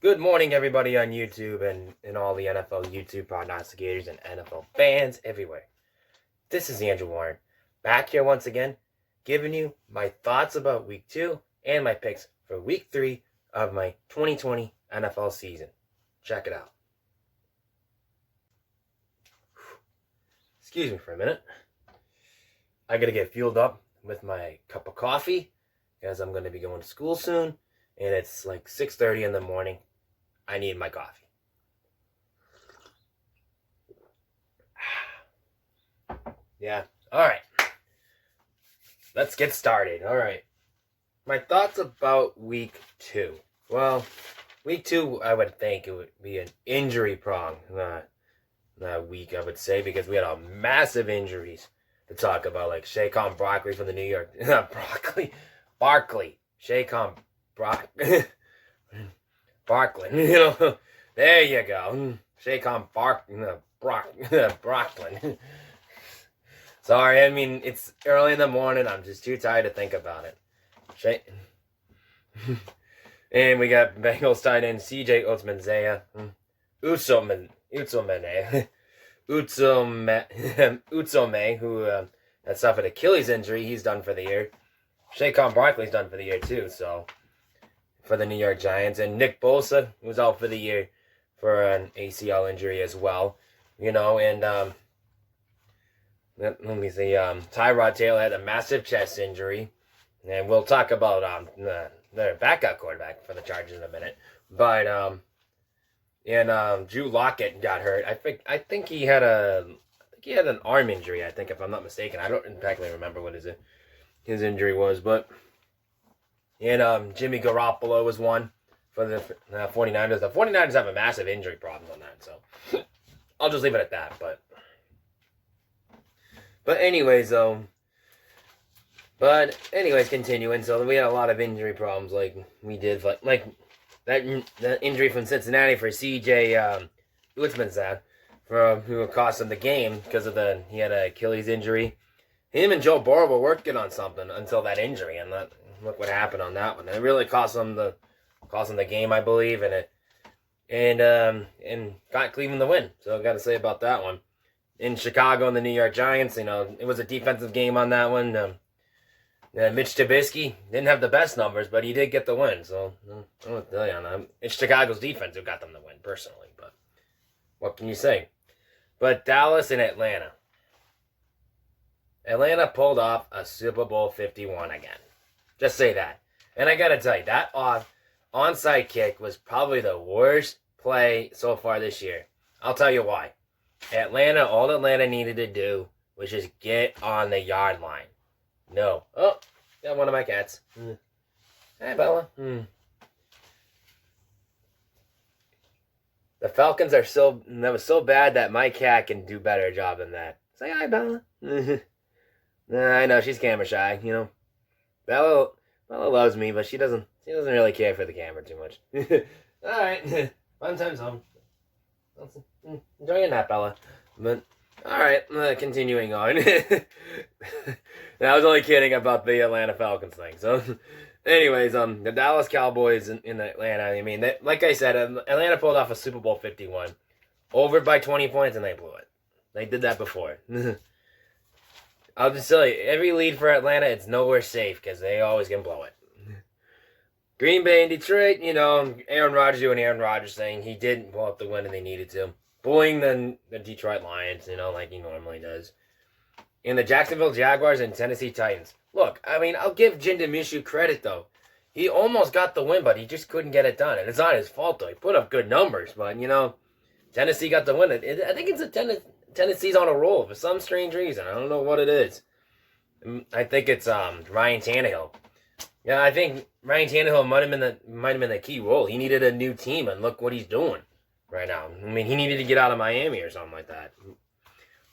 Good morning, everybody on YouTube and all the NFL YouTube prognosticators and NFL fans everywhere. This is Andrew Warren, back here once again, giving you my thoughts about Week 2 and my picks for Week 3 of my 2020 NFL season. Check it out. Excuse me for a minute. I gotta get fueled up with my cup of coffee, as I'm gonna be going to school soon, and it's like 6:30 in the morning. I need my coffee. Yeah. All right. Let's get started. All right. My thoughts about Week 2. Well, Week 2, I would think it would be an injury-prone week, I would say, because we had a massive injuries to talk about, like Saquon Barkley from the New York... Barkley. Saquon Barkley. There you go. Saquon Brooklyn. Sorry, I mean, it's early in the morning. I'm just too tired to think about it. And we got Bengals tight end CJ Utsome, who had suffered Achilles injury. He's done for the year. Saquon Barkley's done for the year, too, so... for the New York Giants, and Nick Bosa was out for the year for an ACL injury as well, and let me see, Tyrod Taylor had a massive chest injury, and we'll talk about their backup quarterback for the Chargers in a minute, but Drew Lockett got hurt. I think he had an arm injury, I think, if I'm not mistaken. I don't exactly remember what his injury was, but and Jimmy Garoppolo was one for the 49ers. The 49ers have a massive injury problem on that, so I'll just leave it at that. But anyways, continuing. So we had a lot of injury problems, like we did, like that injury from Cincinnati for CJ Utsman, who cost him the game because of he had an Achilles injury. Him and Joe Burrow were working on something until that injury, and look what happened on that one. It really cost them the game, I believe, and got Cleveland the win. So I got to say about that one. In Chicago and the New York Giants, it was a defensive game on that one. Mitch Trubisky didn't have the best numbers, but he did get the win. So I don't tell you on that. It's Chicago's defense who got them the win, personally. But what can you say? But Dallas and Atlanta. Atlanta pulled off a Super Bowl 51 again. Just say that. And I got to tell you, that onside kick was probably the worst play so far this year. I'll tell you why. All Atlanta needed to do was just get on the yard line. No. Oh, got one of my cats. Hey, Bella. The Falcons that was so bad that my cat can do better job than that. Say hi, Bella. I know, she's camera shy, Bella loves me, but she doesn't really care for the camera too much. Alright. Fun times home. Enjoy your nap, Bella. But alright, continuing on. I was only kidding about the Atlanta Falcons thing. So anyways, the Dallas Cowboys in Atlanta, like I said, Atlanta pulled off a Super Bowl 51. Over by 20 points and they blew it. They did that before. I'll just tell you, every lead for Atlanta, it's nowhere safe because they always can blow it. Green Bay and Detroit, Aaron Rodgers doing Aaron Rodgers thing. He didn't pull up the win and they needed to. Bullying the Detroit Lions, like he normally does. And the Jacksonville Jaguars and Tennessee Titans. Look, I'll give Jindamishu credit, though. He almost got the win, but he just couldn't get it done. And it's not his fault, though. He put up good numbers, but, Tennessee got the win. I think it's Tennessee's on a roll for some strange reason. I don't know what it is. I think it's Ryan Tannehill. Yeah, I think Ryan Tannehill might have been the key role. He needed a new team, and look what he's doing right now. He needed to get out of Miami or something like that.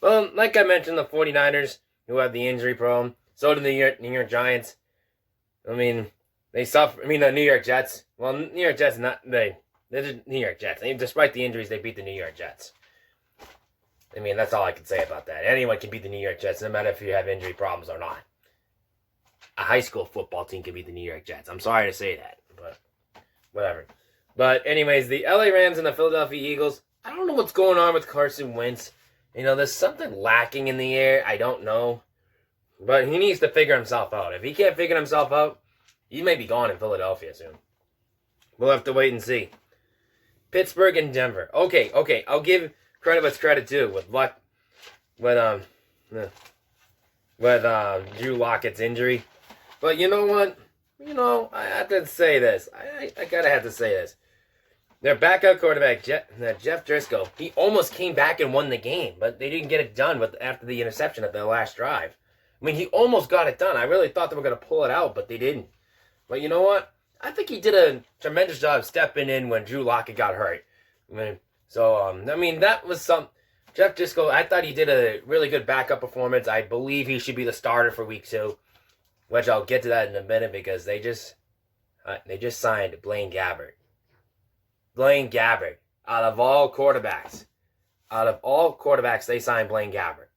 Well, like I mentioned, the 49ers, who have the injury problem, so did the New York Giants. They suffer. The New York Jets. Well, New York Jets, they're the New York Jets. Despite the injuries, they beat the New York Jets. That's all I can say about that. Anyone can beat the New York Jets, no matter if you have injury problems or not. A high school football team can beat the New York Jets. I'm sorry to say that, but whatever. But anyways, the LA Rams and the Philadelphia Eagles. I don't know what's going on with Carson Wentz. There's something lacking in the air. I don't know. But he needs to figure himself out. If he can't figure himself out, he may be gone in Philadelphia soon. We'll have to wait and see. Pittsburgh and Denver. Okay. I'll give credit what's credit due with Drew Lockett's injury. But you know what? I have to say this. I gotta have to say this. Their backup quarterback, Jeff Driscoll, he almost came back and won the game, but they didn't get it done after the interception at the last drive. I mean, he almost got it done. I really thought they were going to pull it out, but they didn't. But you know what? I think he did a tremendous job stepping in when Drew Lockett got hurt. That was some... Jeff Driscoll, I thought he did a really good backup performance. I believe he should be the starter for week 2, which I'll get to that in a minute because they just signed Blaine Gabbert. Blaine Gabbert. Out of all quarterbacks, they signed Blaine Gabbert.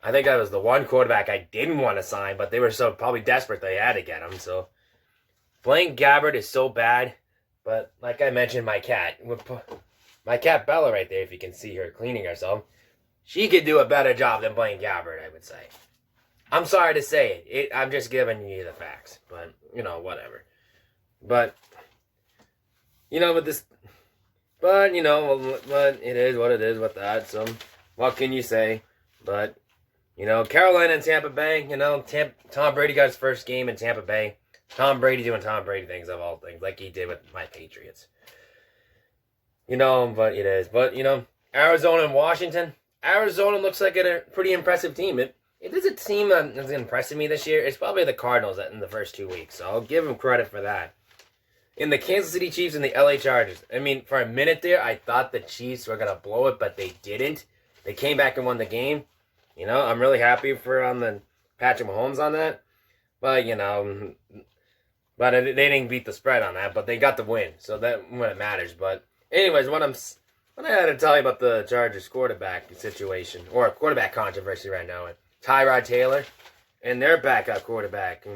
I think that was the one quarterback I didn't want to sign, but they were so probably desperate they had to get him. So Blaine Gabbert is so bad, but like I mentioned, my cat Bella right there, if you can see her cleaning herself, she could do a better job than Blaine Gabbert, I would say. I'm sorry to say it. I'm just giving you the facts, but whatever. But with this, but it is what it is with that. So what can you say? But Carolina and Tampa Bay. Tom Brady got his first game in Tampa Bay. Tom Brady doing Tom Brady things of all things, like he did with my Patriots. But it is. But Arizona and Washington. Arizona looks like a pretty impressive team. It is a team that's impressing me this year. It's probably the Cardinals in the first 2 weeks, so I'll give them credit for that. In the Kansas City Chiefs and the LA Chargers. I mean, for a minute there, I thought the Chiefs were going to blow it, but they didn't. They came back and won the game. I'm really happy for the Patrick Mahomes on that. But, they didn't beat the spread on that, but they got the win. So that when it matters. But anyways, what I had to tell you about the Chargers quarterback situation, or quarterback controversy right now, Tyrod Taylor and their backup quarterback.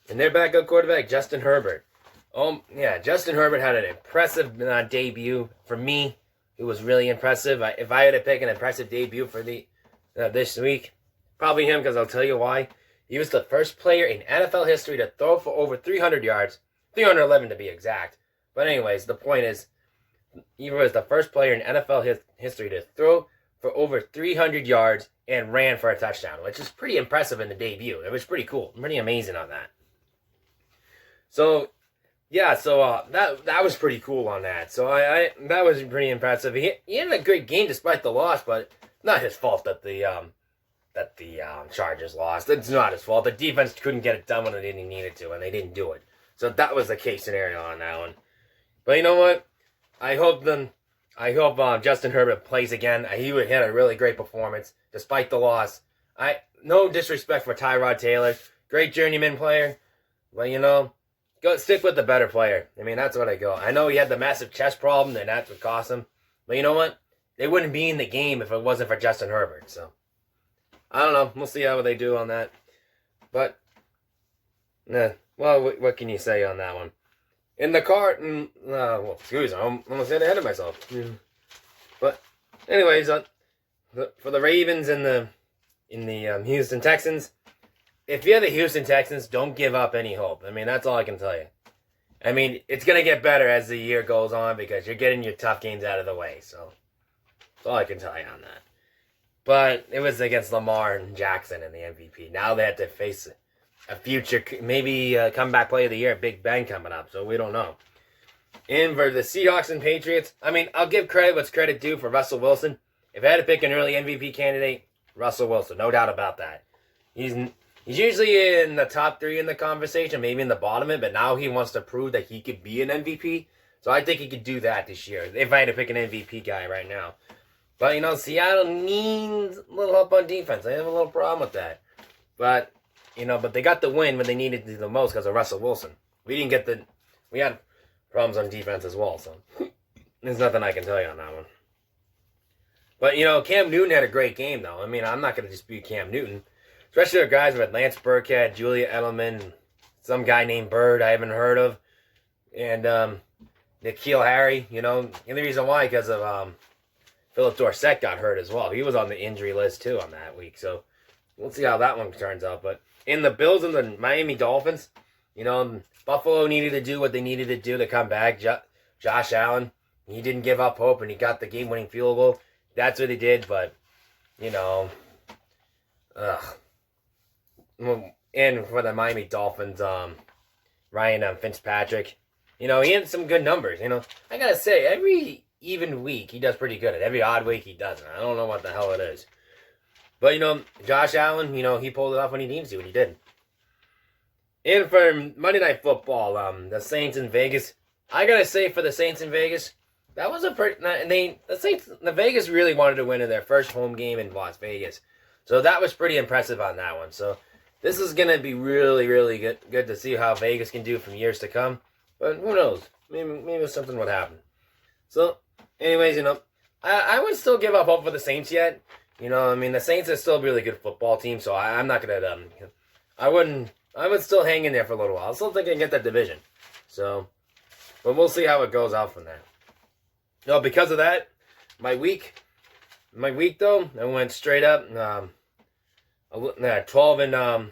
And their backup quarterback, Justin Herbert. Oh, yeah, Justin Herbert had an impressive debut. For me, it was really impressive. If I had to pick an impressive debut for this week, probably him, because I'll tell you why. He was the first player in NFL history to throw for over 300 yards, 311 to be exact. But anyways, the point is, he was the first player in NFL history to throw for over 300 yards and ran for a touchdown, which is pretty impressive in the debut. It was pretty cool, pretty amazing on that. So, yeah, that was pretty cool on that. So that was pretty impressive. He had a great game despite the loss, but not his fault that the Chargers lost. It's not his fault. The defense couldn't get it done when they needed to, and they didn't do it. So that was the case scenario on that one. But you know what? I hope Justin Herbert plays again. He had a really great performance despite the loss. No disrespect for Tyrod Taylor, great journeyman player, but go stick with the better player. I mean, that's what I go. I know he had the massive chest problem, and that's what cost him. But you know what? They wouldn't be in the game if it wasn't for Justin Herbert. So I don't know. We'll see how they do on that. But what can you say on that one? In the car, excuse me, I'm almost getting ahead of myself. But anyways, for the Ravens and the Houston Texans, if you're the Houston Texans, don't give up any hope. I mean, that's all I can tell you. I mean, it's going to get better as the year goes on because you're getting your tough games out of the way. So that's all I can tell you on that. But it was against Lamar and Jackson in the MVP. Now they have to face a future, maybe comeback play of the year, Big Ben coming up. So we don't know. And for the Seahawks and Patriots, I mean, I'll give credit what's credit due for Russell Wilson. If I had to pick an early MVP candidate, Russell Wilson, no doubt about that. He's usually in the top 3 in the conversation, maybe in the bottom of it, but now he wants to prove that he could be an MVP. So I think he could do that this year, if I had to pick an MVP guy right now. But, Seattle needs a little help on defense. I have a little problem with that. But they got the win when they needed to the most because of Russell Wilson. We had problems on defense as well, so there's nothing I can tell you on that one. But, Cam Newton had a great game, though. I mean, I'm not going to dispute Cam Newton. Especially the guys with Lance Burkhead, Julia Edelman, some guy named Bird I haven't heard of. and N'Keal Harry. You know, and the reason why because of Philip Dorsett got hurt as well. He was on the injury list too on that week. So we'll see how that one turns out. But in the Bills and the Miami Dolphins, you know, Buffalo needed to do what they needed to do to come back. Josh Allen, he didn't give up hope, and he got the game-winning field goal. That's what he did, but, you know, and for the Miami Dolphins, Ryan Fitzpatrick, you know, he had some good numbers. You know, I gotta say, every even week he does pretty good. Every odd week he doesn't. I don't know what the hell it is. But, you know, Josh Allen, you know, he pulled it off when he needs to, and he did. And for Monday Night Football, the Saints in Vegas, I gotta say for the Saints in Vegas, that was a pretty. The Vegas really wanted to win in their first home game in Las Vegas, so that was pretty impressive on that one. So this is gonna be really, really good to see how Vegas can do from years to come. But who knows? Maybe something would happen. So, anyways, you know, I would still give up hope for the Saints yet. You know, I mean, the Saints are still a really good football team, so I'm not gonna. I would still hang in there for a little while. I still think I can get that division. So, but we'll see how it goes out from there. No, because of that, my week though, I went straight up. 12 and I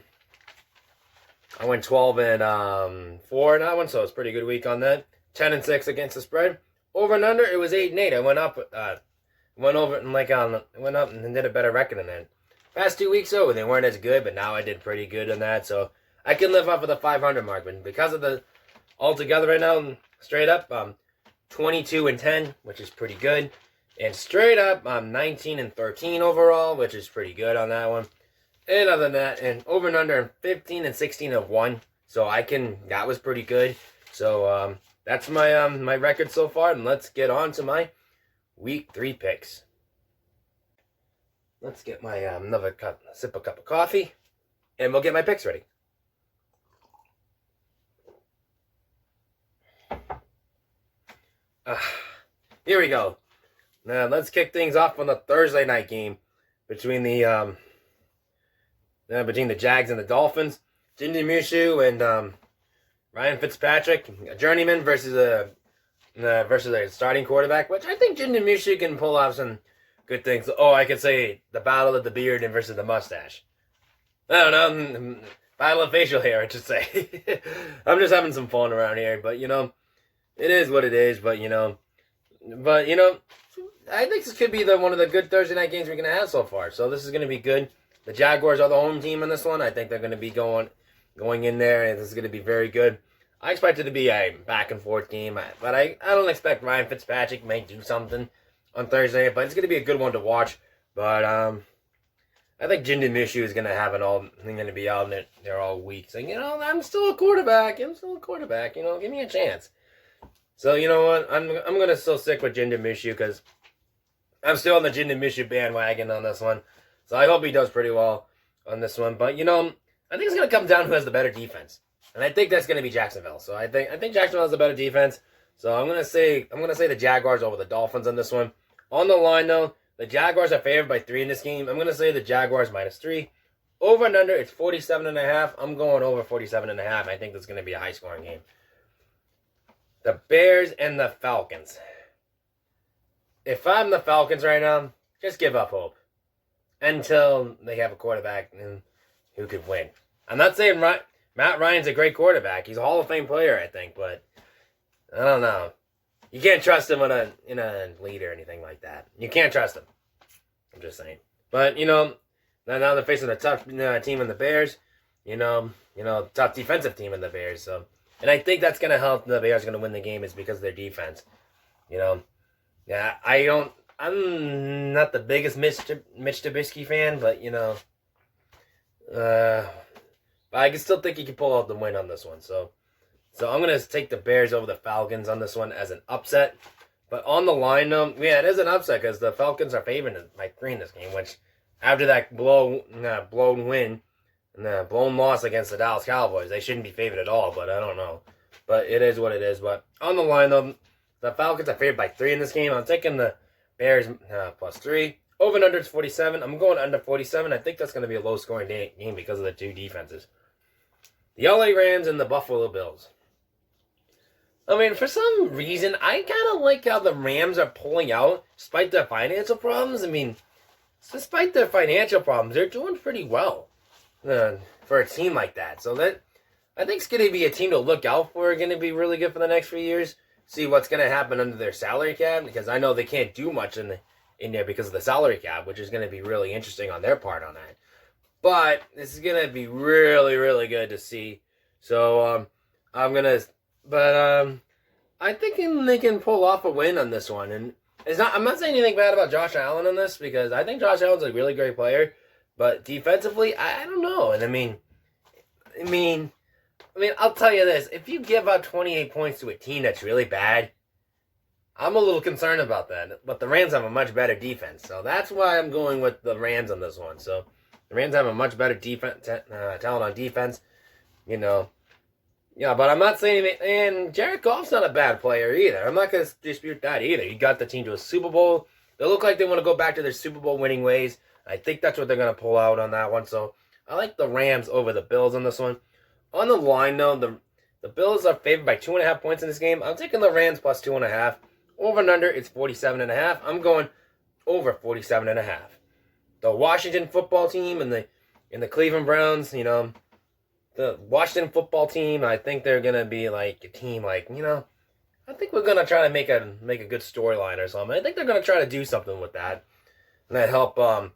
went 12 and 4 in that one, so it's a pretty good week on that. 10 and 6 against the spread. Over and under, it was 8 and 8. I went up, went over and went up and did a better record than that. Past 2 weeks though, they weren't as good, but now I did pretty good on that, so I can live up with the 500 mark. But because of the altogether right now, straight up, 22 and 10, which is pretty good. And straight up, I'm 19 and 13 overall, which is pretty good on that one. And other than that, and over and under, 15 and 16 of 1. So that was pretty good. So that's my my record so far. And let's get on to my week 3 picks. Let's get my another sip of cup of coffee, and we'll get my picks ready. Here we go. Now let's kick things off on the Thursday night game between the Jags and the Dolphins. Jindy Mushu and Ryan Fitzpatrick, a journeyman versus a starting quarterback, which I think Jindy Mushu can pull off some good things. Oh, I could say the battle of the beard and versus the mustache. I don't know, battle of facial hair, I should say. I'm just having some fun around here, but you know. It is what it is, but you know, I think this could be one of the good Thursday night games we're gonna have so far. So this is gonna be good. The Jaguars are the home team in this one. I think they're gonna be going in there, and this is gonna be very good. I expect it to be a back and forth game, but I don't expect Ryan Fitzpatrick may do something on Thursday, but it's gonna be a good one to watch. But I think Jindy Mishu is gonna have gonna be out there all week, saying, you know, I'm still a quarterback. You know, give me a chance. So, you know what, I'm going to still stick with Jindy Mishu because I'm still on the Jindy Mishu bandwagon on this one. So I hope he does pretty well on this one. But, you know, I think it's going to come down to who has the better defense. And I think that's going to be Jacksonville. So I think Jacksonville has the better defense. So I'm going to say the Jaguars over the Dolphins on this one. On the line, though, the Jaguars are favored by 3 in this game. I'm going to say the Jaguars -3. Over and under, it's 47.5. I'm going over 47.5. I think that's going to be a high-scoring game. The Bears and the Falcons. If I'm the Falcons right now, just give up hope until they have a quarterback who could win. I'm not saying Matt Ryan's a great quarterback. He's a Hall of Fame player, I think, but I don't know. You can't trust him in a lead or anything like that. You can't trust him. I'm just saying. But, you know, now they're facing a tough team in the Bears. You know, tough defensive team in the Bears, so. And I think that's going to help the Bears going to win the game is because of their defense. You know, yeah, I'm not the biggest Mitch Trubisky fan, but, you know, but I can still think he can pull out the win on this one. So I'm going to take the Bears over the Falcons on this one as an upset. But on the line, though, yeah, it is an upset because the Falcons are favored by 3 in this game, which after that blown win, blown loss against the Dallas Cowboys. They shouldn't be favored at all, but I don't know. But it is what it is. But on the line, though, the Falcons are favored by 3 in this game. I'm taking the Bears +3. Over and under is 47. I'm going under 47. I think that's going to be a low-scoring game because of the 2 defenses. The LA Rams and the Buffalo Bills. I mean, for some reason, I kind of like how the Rams are pulling out despite their financial problems. I mean, despite their financial problems, they're doing pretty well for a team like that. So that I think it's going to be a team to look out for. Going to be really good for the next few years. See what's going to happen under their salary cap, because I know they can't do much in there because of the salary cap, which is going to be really interesting on their part on that. But this is going to be really, really good to see. So I think they can pull off a win on this one. And I'm not saying anything bad about Josh Allen on this, because I think Josh Allen's a really great player. But defensively, I don't know. And I mean, I'll tell you this. If you give out 28 points to a team that's really bad, I'm a little concerned about that. But the Rams have a much better defense. So that's why I'm going with the Rams on this one. So the Rams have a much better talent on defense. Yeah, but I'm not saying anything. And Jared Goff's not a bad player either. I'm not going to dispute that either. He got the team to a Super Bowl. They look like they want to go back to their Super Bowl winning ways. I think that's what they're going to pull out on that one. So I like the Rams over the Bills on this one. On the line, though, the Bills are favored by 2.5 points in this game. I'm taking the Rams plus 2.5. Over and under, it's 47.5. I'm going over 47.5. The Washington football team and the Cleveland Browns, the Washington football team, I think they're going to be like a team I think we're going to try to make a good storyline or something. I think they're going to try to do something with that. And that help Ron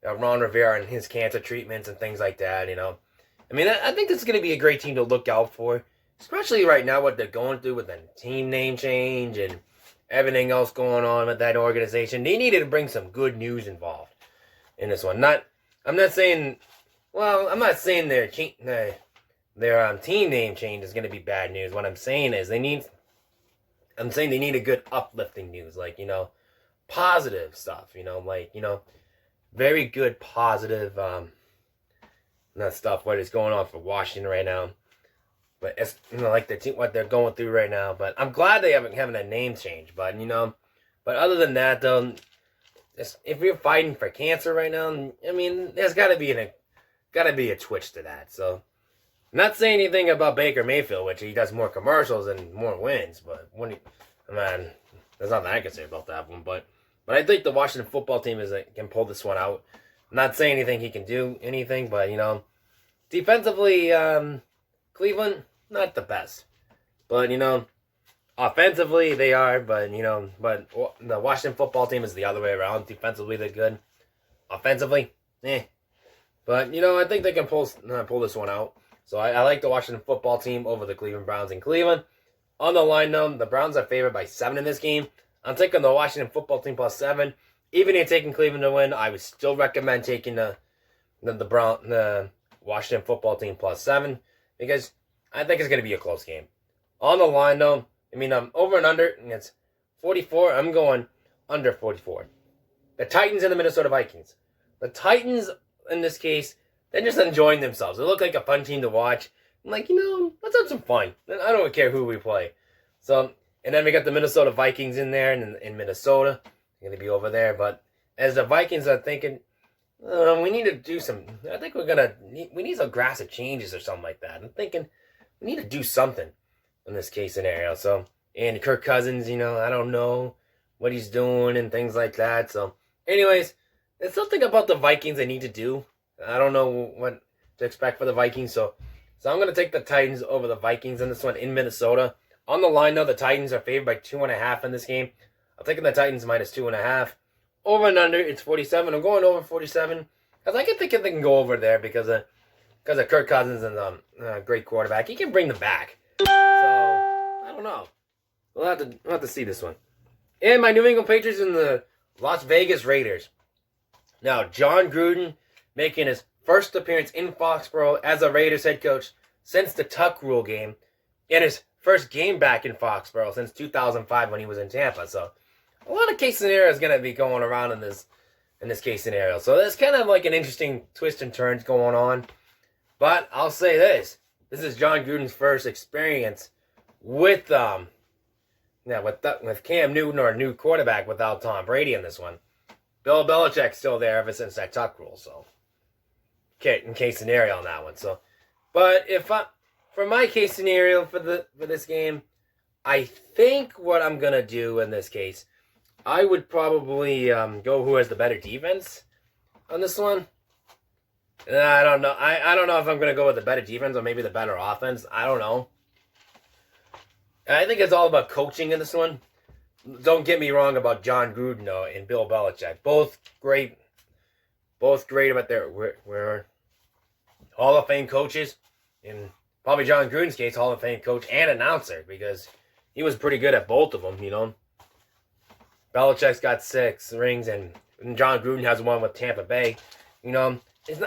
Rivera and his cancer treatments and things like that, I think this is going to be a great team to look out for, especially right now what they're going through with the team name change and everything else going on with that organization. They needed to bring some good news involved in this one. I'm not saying their team name change is going to be bad news. What I'm saying is they need a good uplifting news, positive stuff, very good positive that stuff, what is going on for Washington right now. But it's like the team, what they're going through right now. But I'm glad they haven't having a name change. But but other than that though, if you're fighting for cancer right now, there's got to be a twitch to that. So I'm not saying anything about Baker Mayfield, which he does more commercials and more wins. But there's nothing I can say about that one. But I think the Washington football team can pull this one out. I'm not saying anything he can do anything, but defensively, Cleveland not the best, but offensively they are. But but the Washington football team is the other way around. Defensively they're good, offensively, But I think they can pull this one out. So I like the Washington football team over the Cleveland Browns in Cleveland. On the line though, the Browns are favored by 7 in this game. I'm taking the Washington football team plus 7. Even if taking Cleveland to win, I would still recommend taking the Washington football team plus 7, because I think it's going to be a close game. On the line though, I'm over and under, and it's 44. I'm going under 44. The Titans and the Minnesota Vikings. The Titans, in this case, they're just enjoying themselves. They look like a fun team to watch. I'm like, let's have some fun. I don't care who we play. So, and then we got the Minnesota Vikings in there, and in Minnesota. They're going to be over there. But as the Vikings are thinking, we need to do some, I think we need some aggressive changes or something like that. I'm thinking we need to do something in this case scenario. So, and Kirk Cousins, I don't know what he's doing and things like that. So, anyways, there's something about the Vikings they need to do. I don't know what to expect for the Vikings. So I'm going to take the Titans over the Vikings in this one in Minnesota. On the line, though, the Titans are favored by 2.5 in this game. I'm taking the Titans minus 2.5. Over and under, it's 47. I'm going over 47 because I can think they can go over there because of Kirk Cousins and great quarterback. He can bring them back. So I don't know. We'll have to see this one. And my New England Patriots and the Las Vegas Raiders. Now, John Gruden making his first appearance in Foxborough as a Raiders head coach since the Tuck Rule game, and his first game back in Foxborough since 2005 when he was in Tampa. So a lot of case scenarios going to be going around in this case scenario. So there's kind of like an interesting twist and turns going on. But I'll say this is John Gruden's first experience with Cam Newton, or a new quarterback without Tom Brady in this one. Bill Belichick's still there ever since that Tuck Rule. So in case scenario on that one. So, but for my case scenario for this game, I think what I'm going to do in this case, I would probably go who has the better defense on this one. I don't know. I don't know if I'm going to go with the better defense or maybe the better offense. I don't know. I think it's all about coaching in this one. Don't get me wrong about John Gruden though, and Bill Belichick. Both great about their we're Hall of Fame coaches. In probably John Gruden's case, Hall of Fame coach and announcer because he was pretty good at both of them, you know. Belichick's got 6 rings and John Gruden has one with Tampa Bay. You know,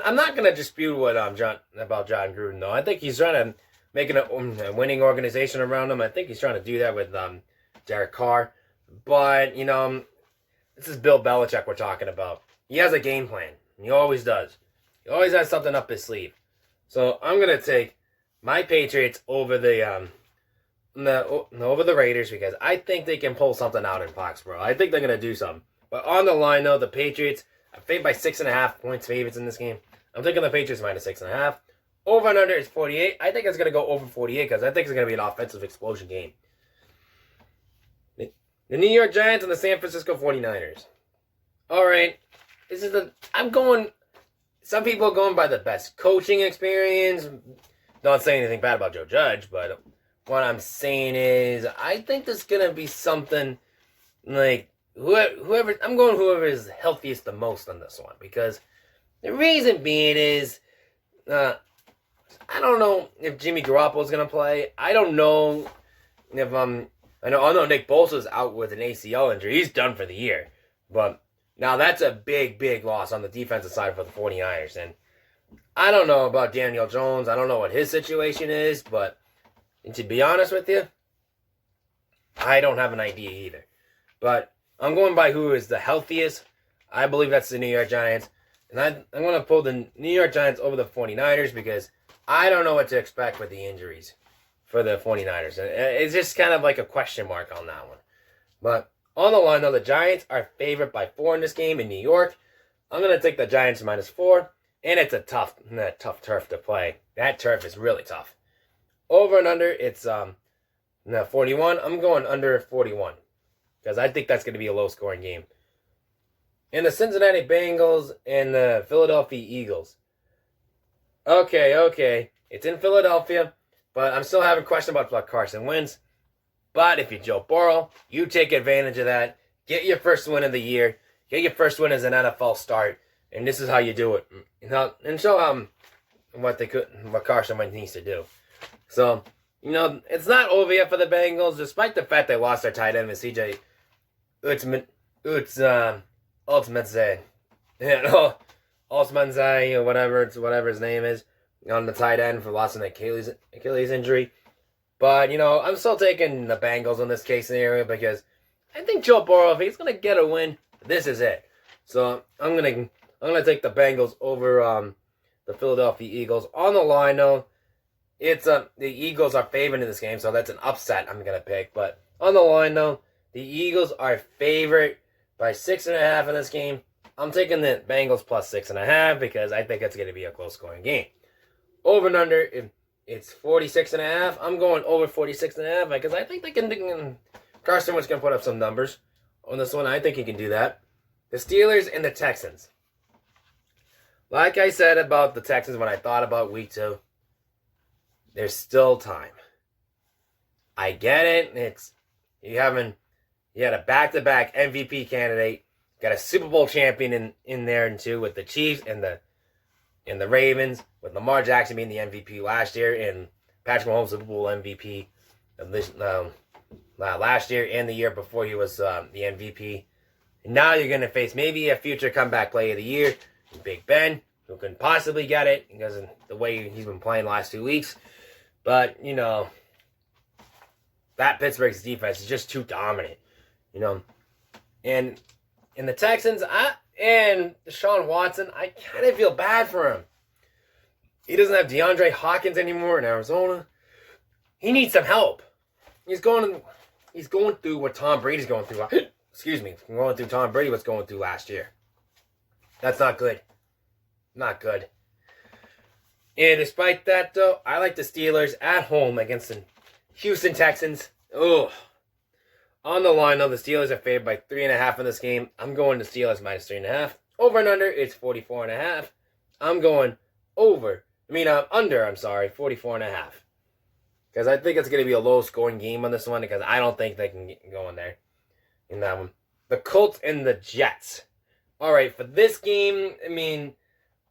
I'm not going to dispute what John Gruden though. I think he's trying to make a winning organization around him. I think he's trying to do that with Derek Carr. But, you know, this is Bill Belichick we're talking about. He has a game plan. He always does. He always has something up his sleeve. So I'm going to take my Patriots over the Raiders because I think they can pull something out in Foxborough. I think they're going to do something. But on the line, though, the Patriots are favored by 6.5 points favorites in this game. I'm taking the Patriots minus 6.5. Over and under is 48. I think it's going to go over 48 because I think it's going to be an offensive explosion game. The New York Giants and the San Francisco 49ers. All right. Some people are going by the best coaching experience. Not saying anything bad about Joe Judge, but what I'm saying is I think there's going to be something like whoever is healthiest the most on this one. Because the reason being is I don't know if Jimmy Garoppolo is going to play. I don't know if I know Nick Bosa's out with an ACL injury. He's done for the year. But now that's a big, big loss on the defensive side for the 49ers. And I don't know about Daniel Jones. I don't know what his situation is. But to be honest with you, I don't have an idea either. But I'm going by who is the healthiest. I believe that's the New York Giants. And I'm going to pull the New York Giants over the 49ers because I don't know what to expect with the injuries for the 49ers. It's just kind of like a question mark on that one. But on the line, though, the Giants are favored by 4 in this game in New York. I'm going to take the Giants minus 4. And it's a tough turf to play. That turf is really tough. Over and under, it's 41. I'm going under 41. Because I think that's going to be a low-scoring game. And the Cincinnati Bengals and the Philadelphia Eagles. Okay. It's in Philadelphia. But I'm still having questions about Carson Wentz. But if you're Joe Burrow, you take advantage of that. Get your first win of the year. Get your first win as an NFL start. And this is how you do it. And show what Carson Wentz needs to do. So, you know, it's not over yet for the Bengals, despite the fact they lost their tight end with CJ Ultzmanzai, or whatever his name is, on the tight end for loss of an Achilles injury. But, you know, I'm still taking the Bengals in this case scenario because I think Joe Burrow, if he's going to get a win, this is it. So I'm going to take the Bengals over the Philadelphia Eagles. On the line, though, it's the Eagles are favored in this game, so that's an upset I'm going to pick. But on the line, though, the Eagles are favored by 6.5 in this game. I'm taking the Bengals plus 6.5 because I think it's going to be a close-scoring game. Over and under, it's 46.5. I'm going over 46.5 because I think Carson Wentz can put up some numbers on this one. I think he can do that. The Steelers and the Texans. Like I said about the Texans when I thought about week 2, there's still time. I get it. You had a back-to-back MVP candidate, got a Super Bowl champion in there too with the Chiefs and the Ravens, with Lamar Jackson being the MVP last year and Patrick Mahomes Super Bowl MVP last year and the year before he was the MVP. And now you're going to face maybe a future comeback player of the year, Big Ben, who can possibly get it because of the way he's been playing the last 2 weeks. But, you know, that Pittsburgh's defense is just too dominant, you know. And the Texans, and Deshaun Watson, I kind of feel bad for him. He doesn't have DeAndre Hopkins anymore in Arizona. He needs some help. He's going through what Tom Brady's going through. Going through Tom Brady was going through last year. That's not good. Not good. And despite that, though, I like the Steelers at home against the Houston Texans. Oh, on the line though, the Steelers are favored by 3.5 in this game. I'm going to Steelers minus 3.5. Over and under, it's 44.5. I'm going under. I'm sorry, 44.5. Because I think it's going to be a low scoring game on this one. Because I don't think they can go in there in that one. The Colts and the Jets. All right, for this game,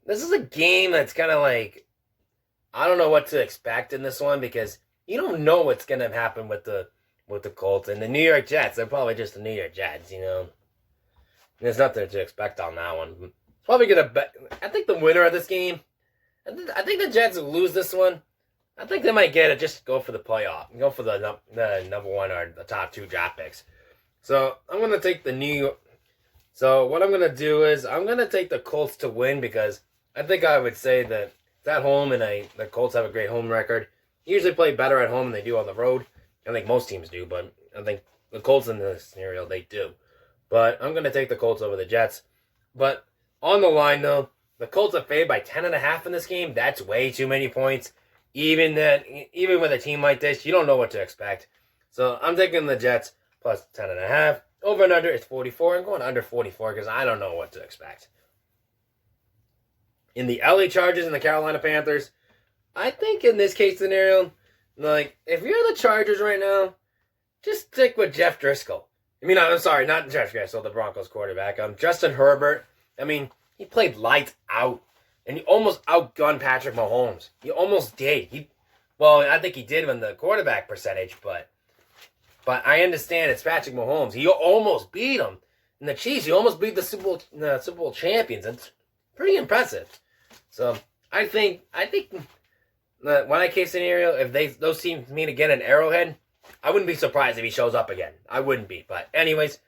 this is a game that's kind of like, I don't know what to expect in this one because you don't know what's going to happen with the Colts and the New York Jets. They're probably just the New York Jets, There's nothing to expect on that one. It's probably going to I think the winner of this game, I think the Jets will lose this one. I think they might get it, just go for the playoff. Go for the number one or the top 2 draft picks. So I'm going to take So what I'm going to do is I'm going to take the Colts to win because I think I would say that it's at home and the Colts have a great home record. They usually play better at home than they do on the road. I think most teams do, but I think the Colts in this scenario, they do. But I'm going to take the Colts over the Jets. But on the line, though, the Colts are favored by 10.5 in this game. That's way too many points. Even with a team like this, you don't know what to expect. So I'm taking the Jets plus 10.5. Over and under, it's 44. I'm going under 44 because I don't know what to expect. In the LA Chargers and the Carolina Panthers, I think in this case scenario, like, if you're the Chargers right now, just stick with Jeff Driscoll. I'm sorry, not Jeff Driscoll, the Broncos quarterback. Justin Herbert, he played lights out. And he almost outgunned Patrick Mahomes. He almost did. I think he did win the quarterback percentage, but I understand it's Patrick Mahomes. He almost beat him. And the Chiefs, he almost beat the Super Bowl champions. It's pretty impressive. So I think one case scenario, if those teams meet again in Arrowhead, I wouldn't be surprised if he shows up again. I wouldn't be. But anyways,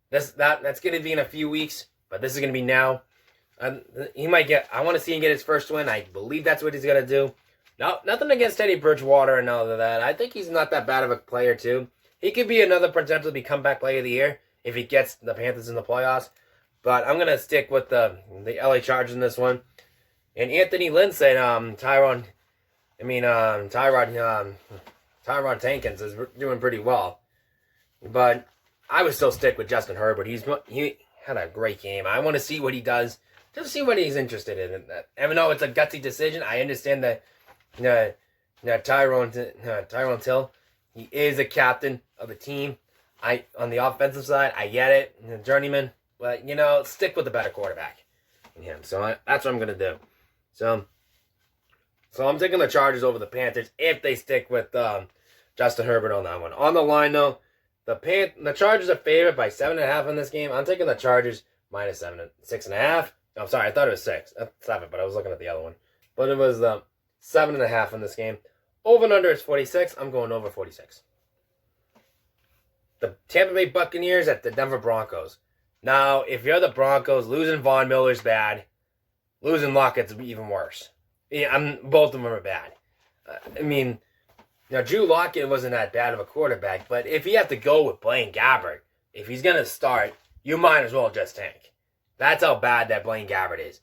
that's going to be in a few weeks. But this is going to be now. I want to see him get his first win. I believe that's what he's going to do. No, nothing against Teddy Bridgewater and all of that. I think he's not that bad of a player, too. He could be another potential to be comeback player of the year if he gets the Panthers in the playoffs. But I'm going to stick with the LA Chargers in this one. And Anthony Lynn said Tyrod Tankins is doing pretty well. But I would still stick with Justin Herbert. He had a great game. I want to see what he does. Just see what he's interested in. Even though it's a gutsy decision, I understand that Tyrone Till, he is a captain of the team. On the offensive side, I get it. Journeyman. But, stick with the better quarterback in him. So that's what I'm going to do. So I'm taking the Chargers over the Panthers if they stick with Justin Herbert on that one. On the line, though, the Chargers are favored by 7.5 in this game. I'm taking the Chargers minus 6.5. I'm sorry, I thought it was 7, but I was looking at the other one. But it was 7.5 in this game. Over and under is 46. I'm going over 46. The Tampa Bay Buccaneers at the Denver Broncos. Now, if you're the Broncos, losing Von Miller's bad. Losing Lockett's even worse. Both of them are bad. Now, Drew Lockett wasn't that bad of a quarterback, but if you have to go with Blaine Gabbert, if he's going to start, you might as well just tank. That's how bad that Blaine Gabbert is.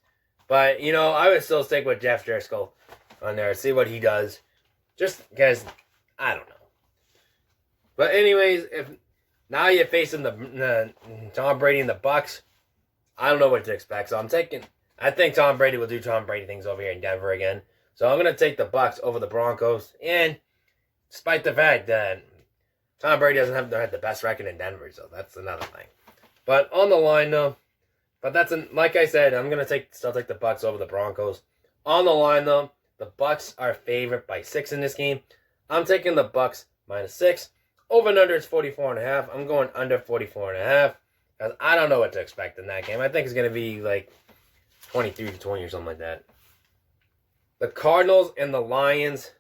But, I would still stick with Jeff Driscoll on there, see what he does. Just because, I don't know. But anyways, if now you're facing the Tom Brady and the Bucs, I don't know what to expect. So I think Tom Brady will do Tom Brady things over here in Denver again. So I'm going to take the Bucs over the Broncos. And despite the fact that Tom Brady doesn't have the best record in Denver, so that's another thing. But on the line, though, like I said, I'm going to still take the Bucs over the Broncos. On the line, though, the Bucs are favored by 6 in this game. I'm taking the Bucs minus 6. Over and under is 44.5. I'm going under 44.5. Because I don't know what to expect in that game. I think it's going to be like 23-20 or something like that. The Cardinals and the Lions.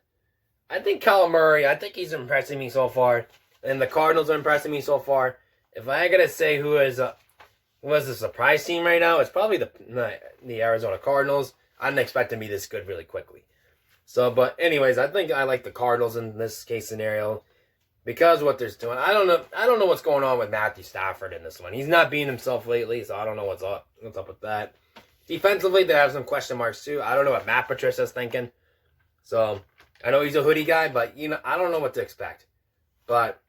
I think Kyler Murray, he's impressing me so far. And the Cardinals are impressing me so far. If I got to say who is the surprise team right now, it's probably the Arizona Cardinals. I didn't expect them to be this good really quickly. So, but anyways, I think I like the Cardinals in this case scenario because of what they're doing. I don't know what's going on with Matthew Stafford in this one. He's not being himself lately, so I don't know what's up with that. Defensively, they have some question marks too. I don't know what Matt Patricia's thinking. So I know he's a hoodie guy, but I don't know what to expect. But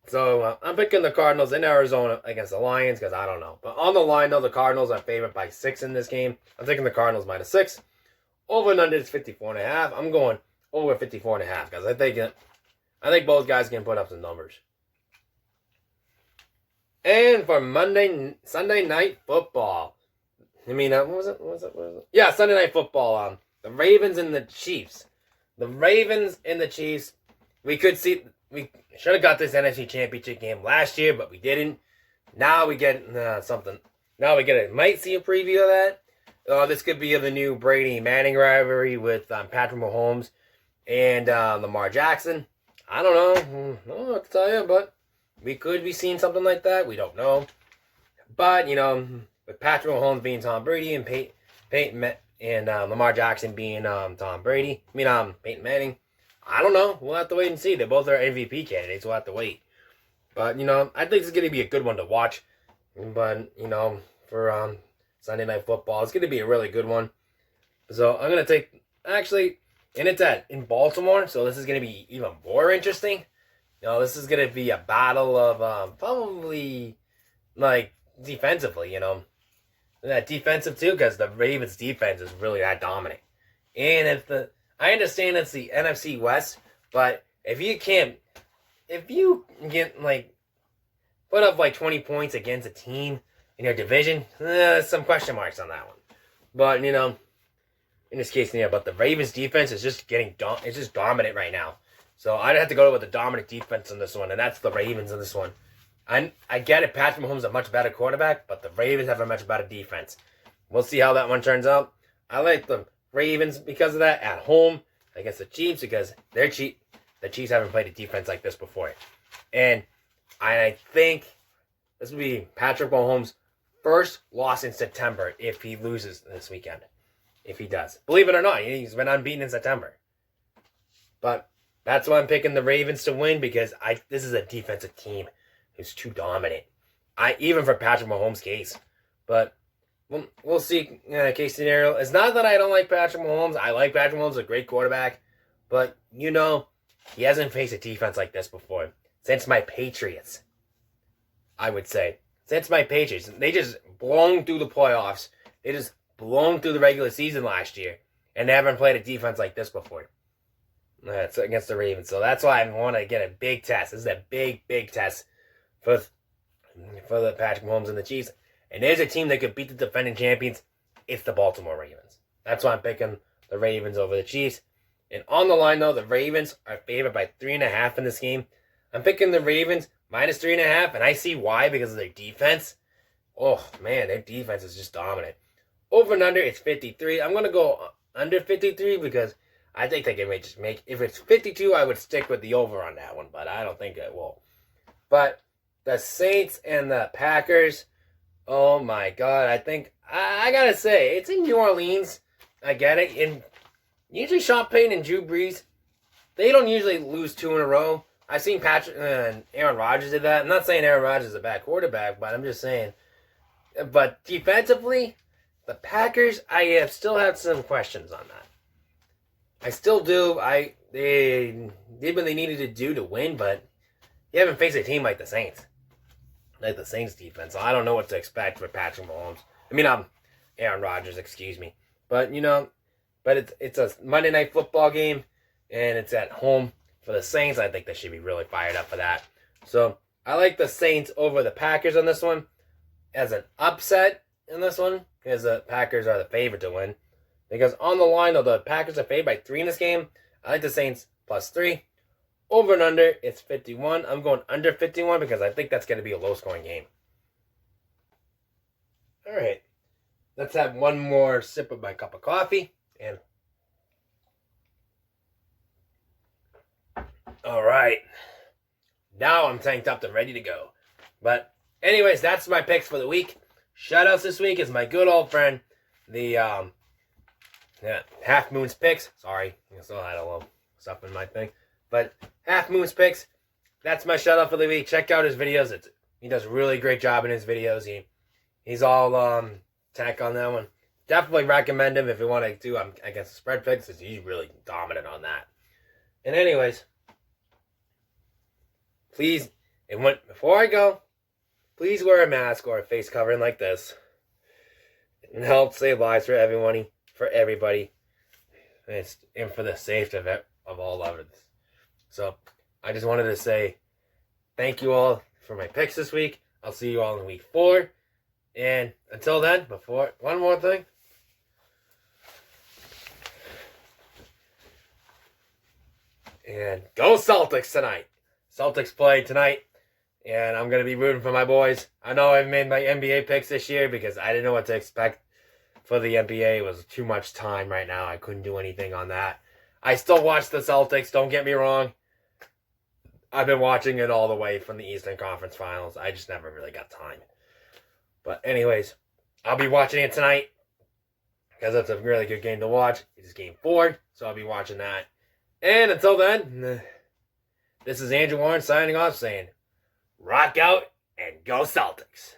So I'm picking the Cardinals in Arizona against the Lions because I don't know. But on the line, though, the Cardinals are favored by 6 in this game. I'm taking the Cardinals -6. Over and under is 54.5. I'm going over 54.5 because I think both guys can put up some numbers. And for Sunday night football. What was it? Yeah, Sunday night football. The Ravens and the Chiefs. The Ravens and the Chiefs. We should have got this NFC Championship game last year, but we didn't. Now we get something. Now we might see a preview of that. This could be the new Brady Manning rivalry with Patrick Mahomes and Lamar Jackson. I don't know. I don't know what to tell you, but we could be seeing something like that. We don't know. But, with Patrick Mahomes being Tom Brady and Peyton and Lamar Jackson being Peyton Manning, I don't know. We'll have to wait and see. They both are MVP candidates. We'll have to wait. But, I think it's going to be a good one to watch. But, for Sunday Night Football, it's going to be a really good one. So, I'm going to take, and it's in Baltimore, so this is going to be even more interesting. This is going to be a battle of probably, defensively, That defensive, too, because the Ravens' defense is really that dominant. And I understand it's the NFC West, but if you get, put up, 20 points against a team in your division, there's some question marks on that one. But, in this case, but the Ravens' defense is just it's just dominant right now. So I'd have to go with the dominant defense on this one, and that's the Ravens in this one. I get it, Patrick Mahomes is a much better quarterback, but the Ravens have a much better defense. We'll see how that one turns out. I like the Ravens because of that at home against the Chiefs because the Chiefs haven't played a defense like this before. And I think this will be Patrick Mahomes' first loss in September if he loses this weekend. If he does. Believe it or not, he's been unbeaten in September. But that's why I'm picking the Ravens to win because this is a defensive team who's too dominant. Even for Patrick Mahomes' case. But we'll see case scenario. It's not that I don't like Patrick Mahomes. I like Patrick Mahomes, a great quarterback. But, he hasn't faced a defense like this before. Since my Patriots, I would say. Since my Patriots. They just blown through the playoffs. They just blown through the regular season last year. And they haven't played a defense like this before. That's against the Ravens. So that's why I want to get a big test. This is a big, big test for the Patrick Mahomes and the Chiefs. And there's a team that could beat the defending champions. It's the Baltimore Ravens. That's why I'm picking the Ravens over the Chiefs. And on the line, though, the Ravens are favored by 3.5 in this game. I'm picking the Ravens -3.5, and I see why because of their defense. Oh, man, their defense is just dominant. Over and under, it's 53. I'm going to go under 53 because I think they can just make... If it's 52, I would stick with the over on that one, but I don't think it will. But the Saints and the Packers, oh my God, I think... I got to say, it's in New Orleans. I get it. And usually Sean Payton and Drew Brees, they don't usually lose 2 in a row. I've seen Patrick and Aaron Rodgers did that. I'm not saying Aaron Rodgers is a bad quarterback, but I'm just saying. But defensively, the Packers, I still have some questions on that. I still do. They did what they needed to do to win, but you haven't faced a team like the Saints. Like the Saints defense. So I don't know what to expect with Patrick Mahomes. Aaron Rodgers, excuse me. But, it's a Monday Night Football game, and it's at home for the Saints. I think they should be really fired up for that. So I like the Saints over the Packers on this one as an upset in this one because the Packers are the favorite to win. Because on the line, though, the Packers are favored by 3 in this game. I like the Saints +3. Over and under, it's 51. I'm going under 51 because I think that's going to be a low-scoring game. All right. Let's have one more sip of my cup of coffee. And all right. Now I'm tanked up and ready to go. But anyways, that's my picks for the week. Shoutouts this week is my good old friend, the Half Moon's Picks. Sorry, I still had a little stuff in my thing. But Half Moon's Picks, that's my shout out for the week. Check out his videos. He does a really great job in his videos. He's all tech on that one. Definitely recommend him if you want to do against the spread picks. He's really dominant on that. And anyways, please And before I go, please wear a mask or a face covering like this. It helps save lives for everybody. And for the safety of all of it. So, I just wanted to say thank you all for my picks this week. I'll see you all in week 4. And until then, one more thing. And go Celtics tonight. Celtics play tonight. And I'm going to be rooting for my boys. I know I've made my NBA picks this year because I didn't know what to expect for the NBA. It was too much time right now. I couldn't do anything on that. I still watch the Celtics. Don't get me wrong. I've been watching it all the way from the Eastern Conference Finals. I just never really got time. But anyways, I'll be watching it tonight because it's a really good game to watch. It's game 4, so I'll be watching that. And until then, this is Andrew Warren signing off saying, rock out and go Celtics.